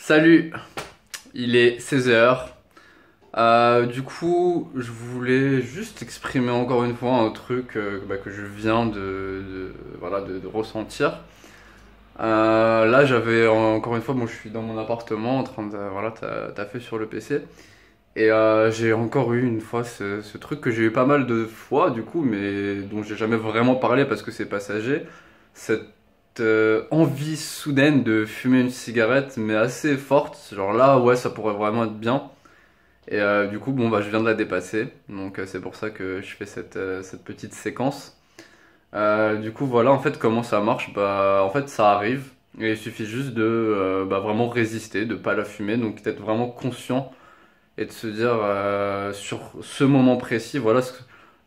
Salut, il est 16 h. Du coup, je voulais juste exprimer encore une fois un truc que je viens voilà, de ressentir. Là, j'avais encore une fois, bon, je suis dans mon appartement en train de voilà, taffer sur le PC. Et j'ai encore eu une fois ce truc que j'ai eu pas mal de fois, du coup, mais dont j'ai jamais vraiment parlé parce que c'est passager. Cette envie soudaine de fumer une cigarette, mais assez forte. Genre là, ouais, ça pourrait vraiment être bien. Et du coup, bon, bah, je viens de la dépasser. Donc c'est pour ça que je fais cette petite séquence. Du coup, voilà, en fait, comment ça marche? Bah, en fait, ça arrive. Et il suffit juste de bah, vraiment résister, de pas la fumer. Donc d'être vraiment conscient et de se dire sur ce moment précis, voilà,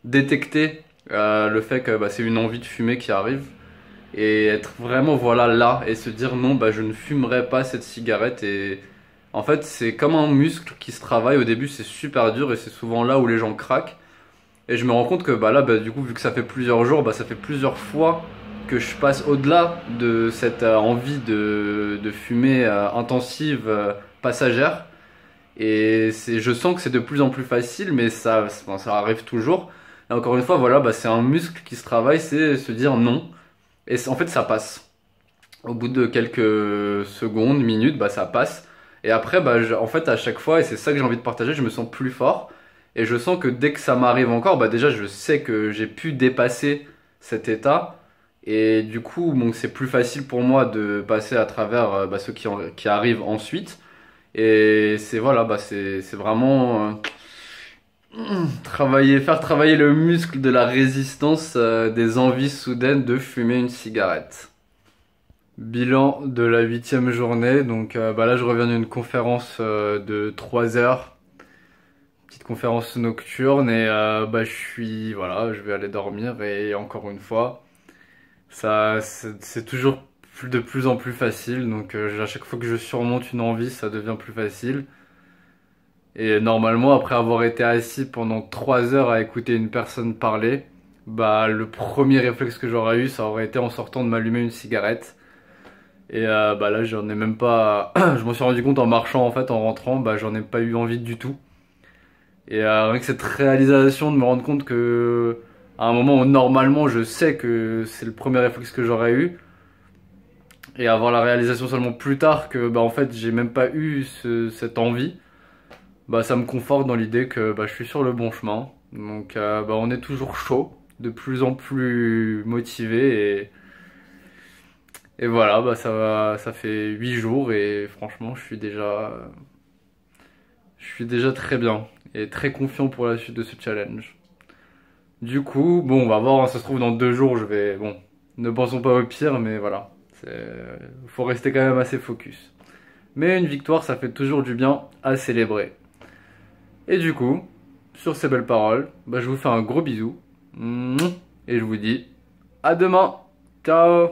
détecter le fait que bah, c'est une envie de fumer qui arrive et être vraiment voilà là et se dire non, bah je ne fumerai pas cette cigarette. Et en fait, c'est comme un muscle qui se travaille. Au début, c'est super dur et c'est souvent là où les gens craquent. Et je me rends compte que bah là, bah, du coup, vu que ça fait plusieurs jours, bah, ça fait plusieurs fois que je passe au-delà de cette envie de fumer intensive, passagère. Et je sens que c'est de plus en plus facile, mais bon, ça arrive toujours. Et encore une fois, voilà, bah, c'est un muscle qui se travaille, c'est se dire non. Et en fait, ça passe. Au bout de quelques secondes, minutes, bah, ça passe. Et après, bah, en fait, à chaque fois, et c'est ça que j'ai envie de partager, je me sens plus fort. Et je sens que dès que ça m'arrive encore, bah, déjà, je sais que j'ai pu dépasser cet état. Et du coup, bon, c'est plus facile pour moi de passer à travers bah, ceux qui arrivent ensuite. Et c'est voilà, bah c'est vraiment faire travailler le muscle de la résistance des envies soudaines de fumer une cigarette. Bilan de la 8e journée. Donc bah là je reviens d'une conférence de 3 heures, petite conférence nocturne et bah voilà, je vais aller dormir et encore une fois, ça c'est toujours de plus en plus facile. Donc à chaque fois que je surmonte une envie, ça devient plus facile. Et normalement, après avoir été assis pendant 3 heures à écouter une personne parler, bah le premier réflexe que j'aurais eu, ça aurait été en sortant de m'allumer une cigarette. Et bah là, j'en ai même pas. Je m'en suis rendu compte en marchant en fait, en rentrant, bah j'en ai pas eu envie du tout. Et rien que cette réalisation de me rendre compte que à un moment où normalement je sais que c'est le premier réflexe que j'aurais eu, et avoir la réalisation seulement plus tard que bah en fait j'ai même pas eu cette envie. Bah, ça me conforte dans l'idée que bah, je suis sur le bon chemin. Donc bah, on est toujours chaud, de plus en plus motivé et voilà, bah, ça fait 8 jours et franchement je suis déjà très bien et très confiant pour la suite de ce challenge. Du coup, bon, on va voir, hein, ça se trouve dans 2 jours, bon, ne pensons pas au pire, mais voilà, faut rester quand même assez focus. Mais une victoire, ça fait toujours du bien à célébrer. Et du coup, sur ces belles paroles, bah, je vous fais un gros bisou. Et je vous dis à demain. Ciao.